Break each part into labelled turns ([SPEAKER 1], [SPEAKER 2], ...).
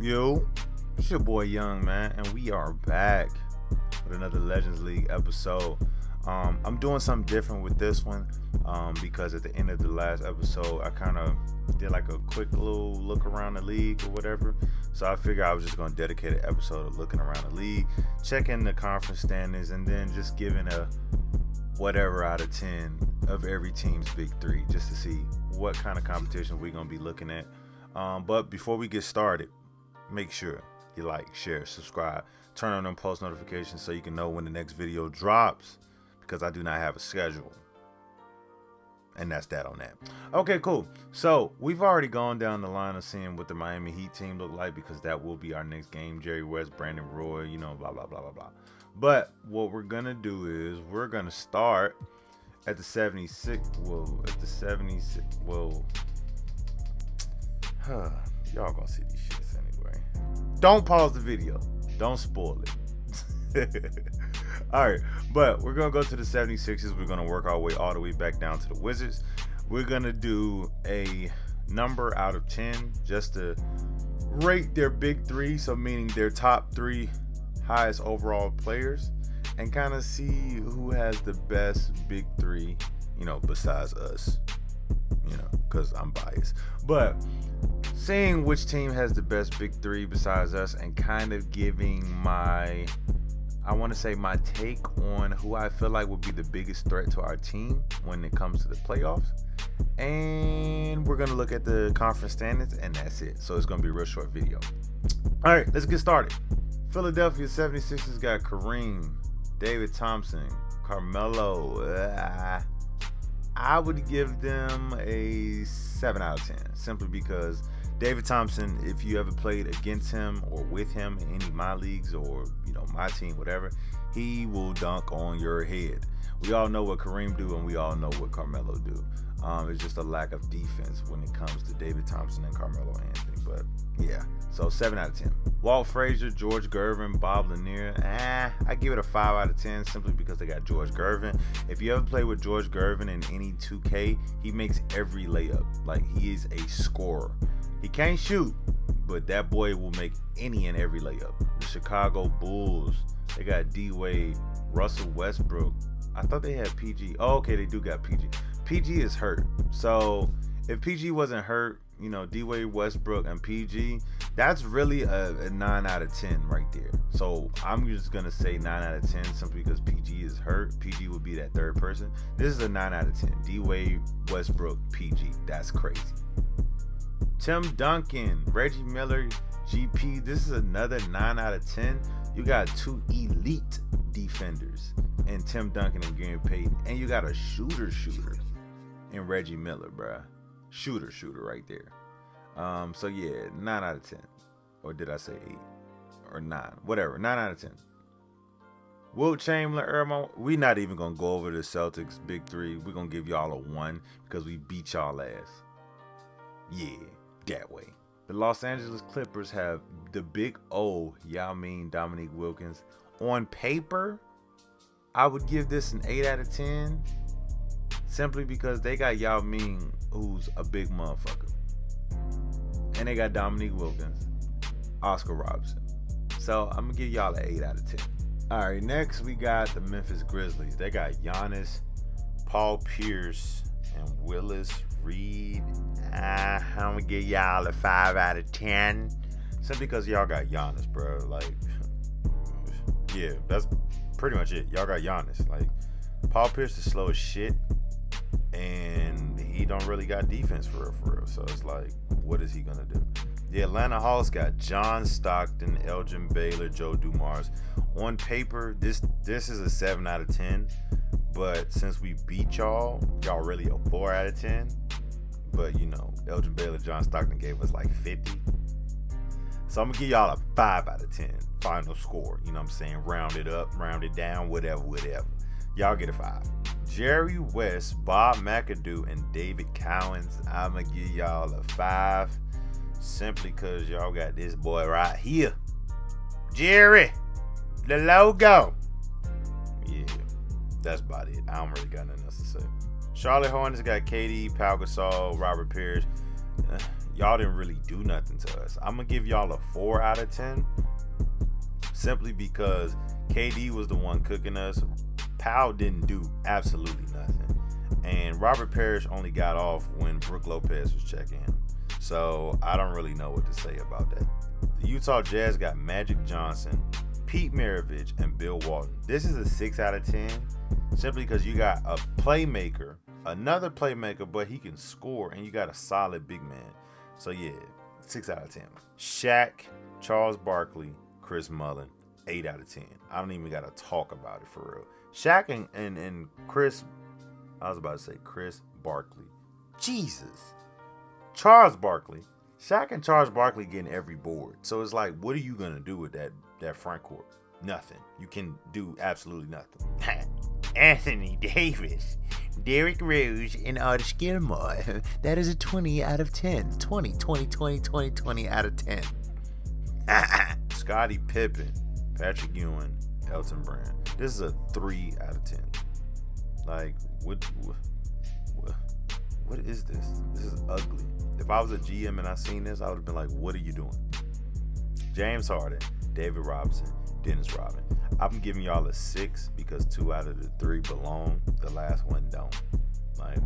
[SPEAKER 1] Yo, it's your boy Young, man, and we are back with another Legends League episode. I'm doing something different with this one because at the end of the last episode, I kind of did like a quick little look around the league or whatever. So I figured I was just going to dedicate an episode of looking around the league, checking the conference standings, and then just giving a whatever out of 10 of every team's big three, just to see what kind of competition we're going to be looking at. But before we get started, make sure you like, share, subscribe, turn on them post notifications so you can know when the next video drops, because I do not have a schedule. And that's that on that. Okay, cool. So we've already gone down the line of seeing what the Miami Heat team look like, because that will be our next game. Jerry West, Brandon Roy, blah, blah, blah, blah, blah. But what we're going to do is we're going to start at the 76. Y'all gonna see these shits anyway. Don't pause the video. Don't spoil it. Alright, but we're gonna go to the 76ers. We're gonna work our way all the way back down to the Wizards. We're gonna do a number out of 10 just to rate their big three, so meaning their top three highest overall players, and kind of see who has the best big three, besides us, because I'm biased. But seeing which team has the best big three besides us, and kind of giving my take on who I feel like would be the biggest threat to our team when it comes to the playoffs. And we're going to look at the conference standings, and that's it. So it's going to be a real short video. All right, let's get started. Philadelphia 76ers got Kareem, David Thompson, Carmelo. I would give them a 7 out of 10, simply because David Thompson, if you ever played against him or with him in any of my leagues or, my team, whatever, he will dunk on your head. We all know what Kareem do, and we all know what Carmelo do. It's just a lack of defense when it comes to David Thompson and Carmelo Anthony. But yeah, so 7 out of 10. Walt Frazier, George Gervin, Bob Lanier. I give it a 5 out of 10 simply because they got George Gervin. If you ever play with George Gervin in any 2K, he makes every layup. Like, he is a scorer. He can't shoot, but that boy will make any and every layup. The Chicago Bulls, they got D-Wade, Russell Westbrook. I thought they had PG. Oh, okay, they do got PG. PG is hurt. So if PG wasn't hurt, D-Wade, Westbrook, and PG, that's really a 9 out of 10 right there. So I'm just going to say 9 out of 10 simply because PG is hurt. PG would be that third person. This is a 9 out of 10. D-Wade, Westbrook, PG. That's crazy. Tim Duncan, Reggie Miller, GP. This is another 9 out of 10. You got two elite defenders in Tim Duncan and Gary Payton. And you got a shooter in Reggie Miller, bruh. Shooter right there. So yeah, 9 out of 10. Or did I say 8? Or 9? Whatever, 9 out of 10. Wilt Chamberlain, we not even going to go over the Celtics big three. We're going to give y'all a 1 because we beat y'all ass. Yeah, that way. The Los Angeles Clippers have the big O, Yao Ming, Dominique Wilkins. On paper, I would give this an 8 out of 10 simply because they got Yao Ming, who's a big motherfucker. And they got Dominique Wilkins, Oscar Robertson. So I'm going to give y'all an 8 out of 10. All right, next we got the Memphis Grizzlies. They got Giannis, Paul Pierce, and Willis Reed. I'm going to give y'all a 5 out of 10. Simply because y'all got Giannis, bro. Like, yeah, that's pretty much it. Y'all got Giannis. Like, Paul Pierce is slow as shit, and he don't really got defense for real. So it's like, what is he going to do? The Atlanta Hawks got John Stockton, Elgin Baylor, Joe Dumars. On paper, this is a 7 out of 10. But since we beat y'all really a 4 out of 10. But, Elgin Baylor, John Stockton gave us like 50. So I'm going to give y'all a 5 out of 10 final score. You know what I'm saying? Round it up, round it down, whatever. Y'all get a 5. Jerry West, Bob McAdoo, and David Cowens. I'm going to give y'all a 5 simply because y'all got this boy right here. Jerry, the logo. Yeah, that's about it. I don't really got nothing else to say. Charlotte Hornets got KD, Pau Gasol, Robert Parrish. y'all didn't really do nothing to us. I'm going to give y'all a 4 out of 10 simply because KD was the one cooking us. Powell didn't do absolutely nothing. And Robert Parrish only got off when Brook Lopez was checking him. So I don't really know what to say about that. The Utah Jazz got Magic Johnson, Pete Maravich, and Bill Walton. This is a 6 out of 10 simply because you got a playmaker, another playmaker, but he can score, and you got a solid big man. So yeah, 6 out of 10. Shaq, Charles Barkley, Chris Mullin, 8 out of 10. I don't even got to talk about it for real. Shaq and Chris, I was about to say Chris Barkley. Jesus. Charles Barkley. Shaq and Charles Barkley getting every board. So it's like, what are you going to do with that front court? Nothing. You can do absolutely nothing. Anthony Davis, Derrick Rose, and Otis Gilmore. That is a 20 out of 10. 20 out of 10. Scottie Pippen, Patrick Ewing, Elton Brand. This is a 3 out of 10. Like, what is this? This is ugly. If I was a GM and I seen this, I would have been like, what are you doing? James Harden, David Robinson, Dennis Rodman. I'm giving y'all a 6 because 2 out of the 3 belong. The last one don't. Like,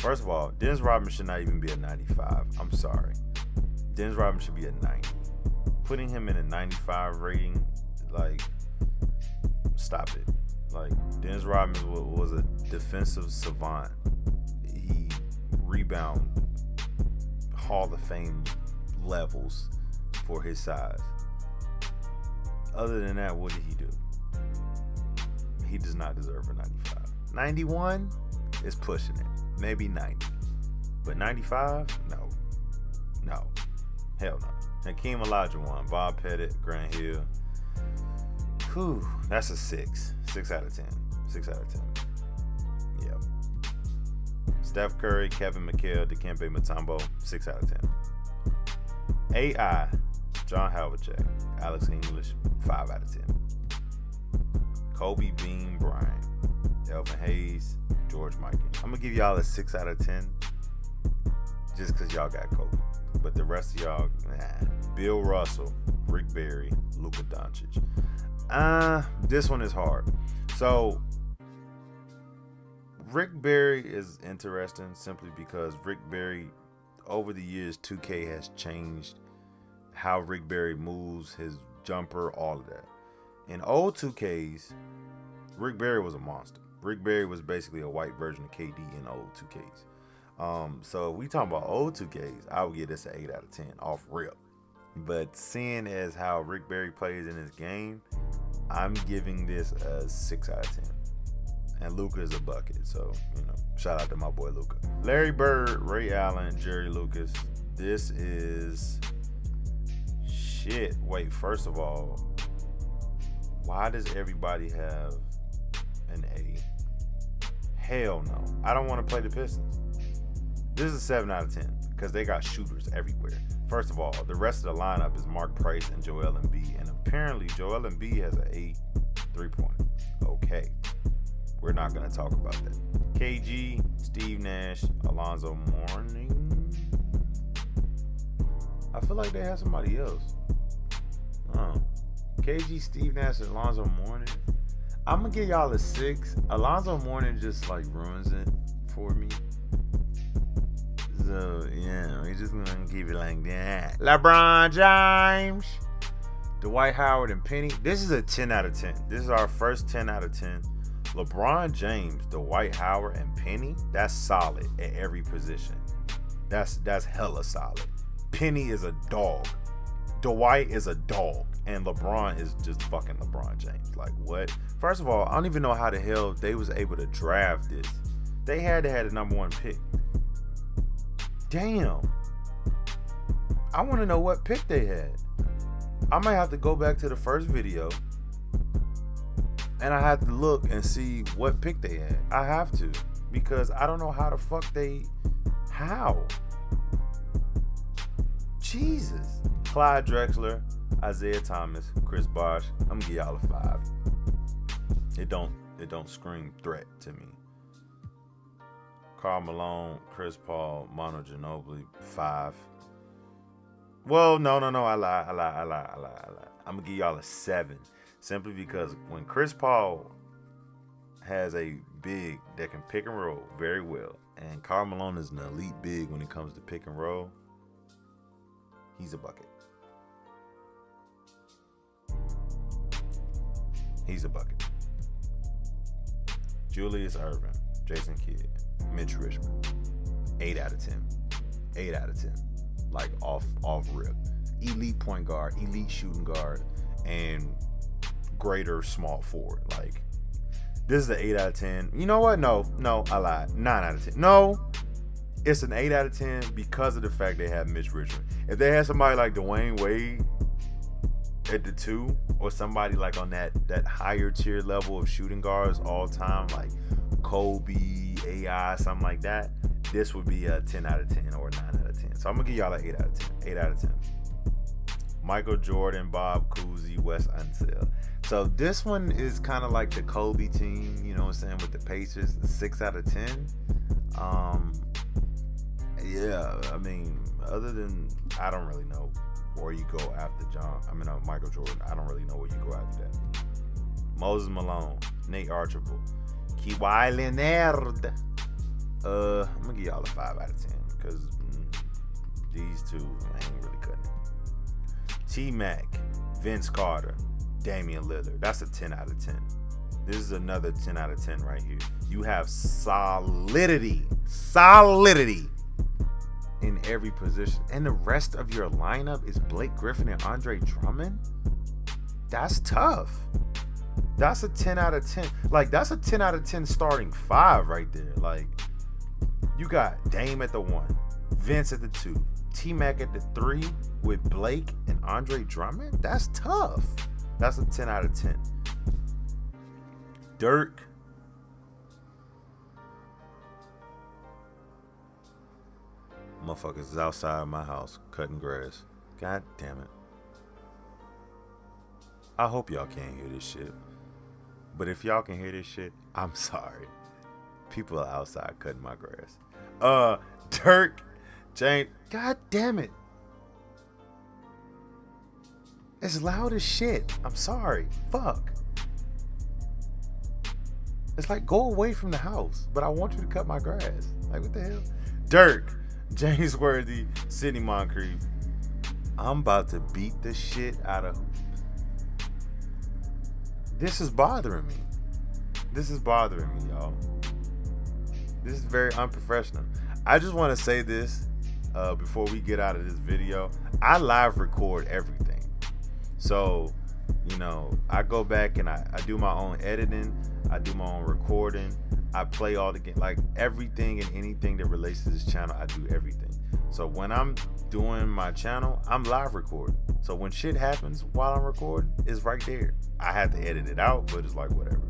[SPEAKER 1] first of all, Dennis Rodman should not even be a 95. I'm sorry. Dennis Rodman should be a 90. Putting him in a 95 rating, like, stop it. Like, Dennis Rodman was a defensive savant. He rebound Hall of Fame levels for his size. Other than that, what did he do? He does not deserve a 95. 91 is pushing it. Maybe 90. But 95? No. Hell no. Hakeem Olajuwon, Bob Pettit, Grant Hill. Whew, that's a 6. 6 out of 10. 6 out of 10. Yeah. Steph Curry, Kevin McHale, Dikembe Mutombo, 6 out of 10. AI, John Havlicek, Alex English, 5 out of 10. Kobe Bean Bryant, Elvin Hayes, George Mikan. I'm going to give y'all a 6 out of 10 just because y'all got Kobe. But the rest of y'all, Bill Russell, Rick Barry, Luka Doncic. This one is hard. So, Rick Barry is interesting simply because Rick Barry, over the years, 2K has changed how Rick Barry moves, his jumper, all of that. In old 2Ks, Rick Barry was a monster. Rick Barry was basically a white version of KD in old 2Ks. So if we talking about old 2Ks, I would give this an 8 out of 10 off rip. But seeing as how Rick Barry plays in his game, I'm giving this a 6 out of 10. And Luka is a bucket, so, shout out to my boy Luka. Larry Bird, Ray Allen, Jerry Lucas. This is shit. Wait, first of all, why does everybody have an A? Hell no. I don't want to play the Pistons. This is a 7 out of 10 because they got shooters everywhere. First of all, the rest of the lineup is Mark Price and Joel Embiid, and apparently Joel Embiid has an 8 3-pointer. Okay. We're not going to talk about that. KG, Steve Nash, Alonzo Mourning. I feel like they have somebody else. KG, Steve Nash, and Alonzo Mourning. I'm going to give y'all a 6. Alonzo Mourning just like ruins it for me. So, yeah, we're just going to keep it like that. LeBron James, Dwight Howard, and Penny. This is a 10 out of 10. This is our first 10 out of 10. LeBron James, Dwight Howard, and Penny, that's solid at every position. That's hella solid. Penny is a dog. Dwight is a dog. And LeBron is just fucking LeBron James. Like, what? First of all, I don't even know how the hell they was able to draft this. They had to have the number 1 pick. Damn. I want to know what pick they had. I might have to go back to the first video and I have to look and see what pick they had. I have to, because I don't know how the fuck how? Jesus. Clyde Drexler, Isaiah Thomas, Chris Bosh. I'm gonna give y'all a 5. It don't scream threat to me. Karl Malone, Chris Paul, Manu Ginobili, 5. Well, no. I lie. I'm gonna give y'all a 7, simply because when Chris Paul has a big that can pick and roll very well, and Karl Malone is an elite big when it comes to pick and roll, he's a bucket. He's a bucket. Julius Erving, Jason Kidd, Mitch Richmond, 8 out of 10. 8 out of 10. Like off rip. Elite point guard, elite shooting guard, and greater small forward. Like, this is an 8 out of 10. You know what? No, I lied. 9 out of 10. No, it's an 8 out of 10 because of the fact they have Mitch Richmond. If they had somebody like Dwayne Wade at the 2, or somebody like on that higher tier level of shooting guards all time, like Kobe, AI, something like that, this would be a 10 out of 10 or a 9 out of 10. So I'm going to give y'all an 8 out of 10. 8 out of 10. Michael Jordan, Bob Cousy, Wes Unseld. So this one is kind of like the Kobe team, you know what I'm saying, with the Pacers, 6 out of 10. Yeah, I mean, other than, I don't really know where you go after Michael Jordan. I don't really know where you go after that. Moses Malone, Nate Archibald, Kawhi Leonard. I'm gonna give y'all a 5 out of 10 because these two ain't really cutting it. T-Mac, Vince Carter, Damian Lillard. That's a 10 out of 10. This is another 10 out of 10 right here. You have solidity in every position. And the rest of your lineup is Blake Griffin and Andre Drummond? That's tough. That's a 10 out of 10. Like, that's a 10 out of 10 starting 5 right there. Like, you got Dame at the 1, Vince at the 2, T-Mac at the 3 with Blake and Andre Drummond? That's tough. That's a 10 out of 10. Dirk. Motherfuckers is outside my house cutting grass. God damn it. I hope y'all can't hear this shit. But if y'all can hear this shit, I'm sorry. People are outside cutting my grass. Dirk, James. God damn it. It's loud as shit. I'm sorry. Fuck. It's like, go away from the house, but I want you to cut my grass. Like, what the hell? Dirk, James Worthy, Sidney Moncrief. I'm about to beat the shit out of. This is bothering me. This is bothering me, y'all. This is very unprofessional. I just want to say this before we get out of this video. I live record everything. So, you know, I go back and I do my own editing. I do my own recording. I play all the game, like everything and anything that relates to this channel. I do everything. So when I'm doing my channel, I'm live recording. So when shit happens while I'm recording, it's right there. I had to edit it out, but it's like whatever.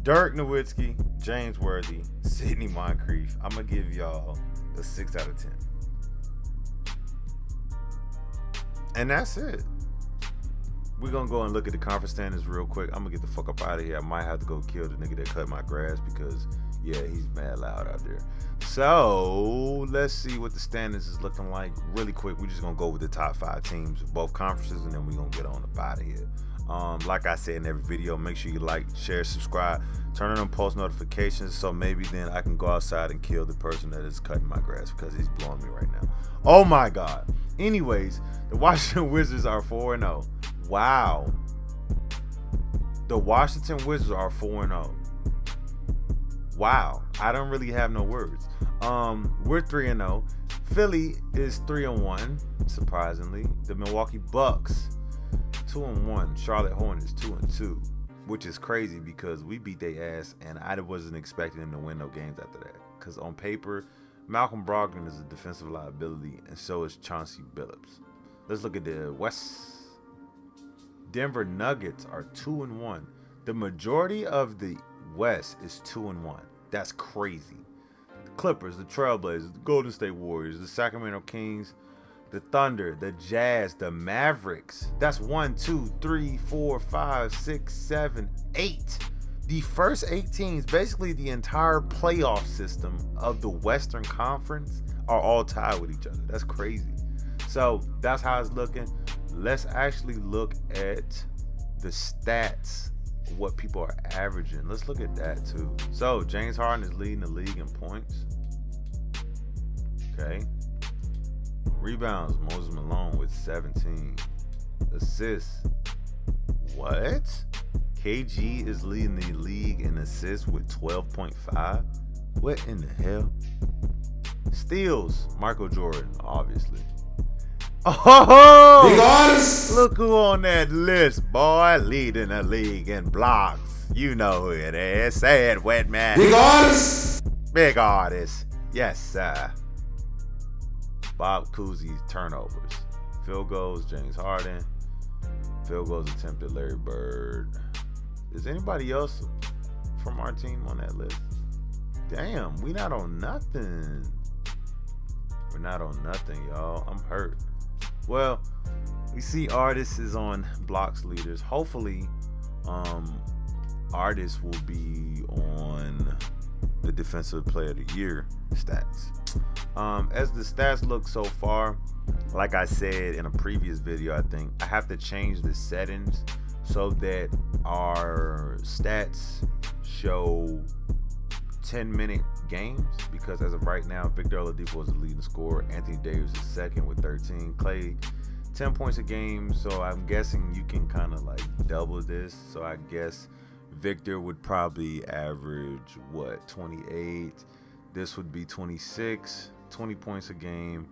[SPEAKER 1] Dirk Nowitzki, James Worthy, Sidney Moncrief. I'm gonna give y'all a 6 out of 10. And that's it. We're gonna go and look at the conference standings real quick. I'm gonna get the fuck up out of here. I might have to go kill the nigga that cut my grass because, yeah, he's mad loud out there. So let's see what the standings is looking like really quick. We're just gonna go with the top 5 teams of both conferences, and then we're gonna get on up out of here. Like I said in every video, make sure you like, share, subscribe, turn on post notifications, so maybe then I can go outside and kill the person that is cutting my grass because he's blowing me right now. Oh my God. Anyways, the Washington Wizards are 4-0. Wow. The Washington Wizards are 4-0. Wow. I don't really have no words. We're 3-0. Philly is 3-1, surprisingly. The Milwaukee Bucks 2-1. Charlotte Hornets 2-2, which is crazy because we beat their ass and I wasn't expecting them to win no games after that. Because on paper, Malcolm Brogdon is a defensive liability, and so is Chauncey Billups. Let's look at the West. Denver Nuggets are 2-1. The majority of the West is 2-1. That's crazy. The Clippers, the Trailblazers, the Golden State Warriors, the Sacramento Kings, the Thunder, the Jazz, the Mavericks. That's 1, 2, 3, 4, 5, 6, 7, 8 The first 8 teams, basically the entire playoff system of the Western Conference, are all tied with each other. That's crazy. So that's how it's looking. Let's actually look at the stats, what people are averaging. Let's look at that too. So James Harden is leading the league in points. Okay. Rebounds, Moses Malone with 17. Assists. What? KG is leading the league in assists with 12.5. What in the hell? Steals, Michael Jordan, obviously. Oh, look who on that list, boy. Leading the league in blocks. You know who it is. Say it, wet man. Big artist. Yes, sir. Bob Cousy's turnovers. Field goals, James Harden. Field goals attempted, Larry Bird. Is anybody else from our team on that list? Damn, we not on nothing. We're not on nothing, y'all. I'm hurt. Well, we see Artist is on blocks leaders. Hopefully, Artist will be on the Defensive Player of the Year stats. As the stats look so far, like I said in a previous video, I think I have to change the settings so that our stats show 10-minute games, because as of right now, Victor Oladipo is the leading scorer. Anthony Davis is second with 13. Clay, 10 points a game. So I'm guessing you can kind of like double this. So I guess Victor would probably average, 28? This would be 26, 20 points a game.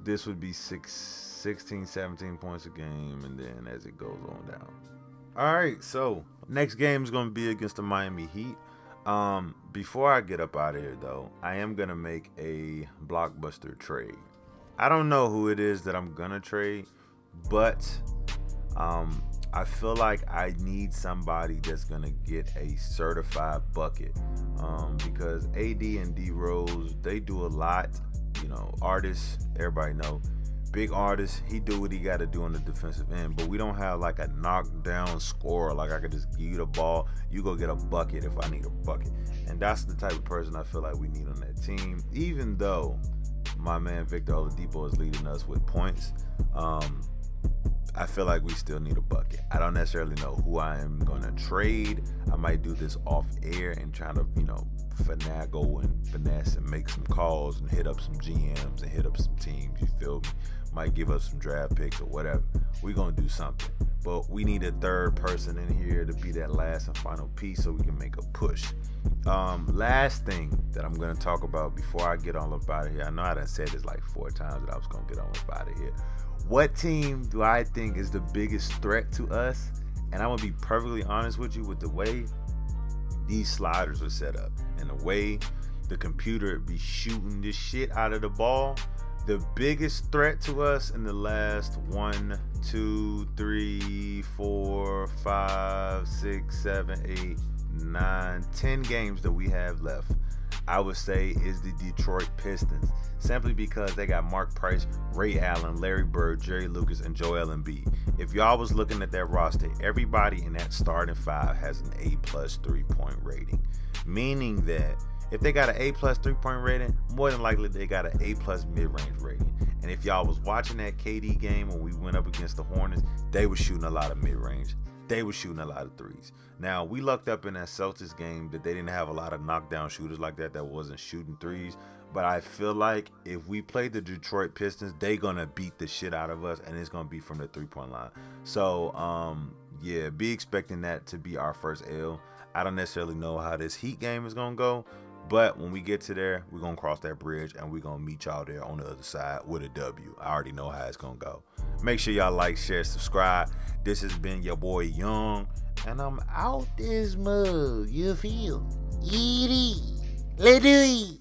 [SPEAKER 1] This would be 16, 17 points a game. And then as it goes on down. All right, so next game is going to be against the Miami Heat. Before I get up out of here, though, I am going to make a blockbuster trade. I don't know who it is that I'm going to trade, but I feel like I need somebody that's going to get a certified bucket, because AD and D Rose, they do a lot. You know, artists, everybody know. Big artist, he do what he got to do on the defensive end, but we don't have like a knockdown scorer. Like I could just give you the ball, you go get a bucket if I need a bucket. And that's the type of person I feel like we need on that team. Even though my man Victor Oladipo is leading us with points, I feel like we still need a bucket. I don't necessarily know who I am going to trade. I might do this off air and try to, finagle and finesse and make some calls and hit up some GMs and hit up some teams. You feel me? Might give us some draft picks or whatever. We're going to do something. But we need a third person in here to be that last and final piece so we can make a push. Last thing that I'm going to talk about before I get on up out of here. I know I done said this like 4 times that I was going to get on up out of here. What team do I think is the biggest threat to us? And I'm going to be perfectly honest with you, with the way these sliders are set up and the way the computer be shooting this shit out of the ball. The biggest threat to us in the last 1, 2, 3, 4, 5, 6, 7, 8, 9, 10 games that we have left, I would say, is the Detroit Pistons. Simply because they got Mark Price, Ray Allen, Larry Bird, Jerry Lucas, and Joel Embiid. If y'all was looking at that roster, everybody in that starting 5 has an A+ 3-point rating. Meaning that if they got an A+ 3-point rating, more than likely they got an A+ mid-range rating. And if y'all was watching that KD game when we went up against the Hornets, they were shooting a lot of mid-range. They were shooting a lot of threes. Now, we lucked up in that Celtics game that they didn't have a lot of knockdown shooters like that wasn't shooting threes. But I feel like if we play the Detroit Pistons, they going to beat the shit out of us, and it's going to be from the 3-point line. So, yeah, be expecting that to be our first L. I don't necessarily know how this Heat game is going to go, but when we get to there, we're going to cross that bridge, and we're going to meet y'all there on the other side with a W. I already know how it's going to go. Make sure y'all like, share, subscribe. This has been your boy Young, and I'm out this mug. You feel? Eat it. Let's do it.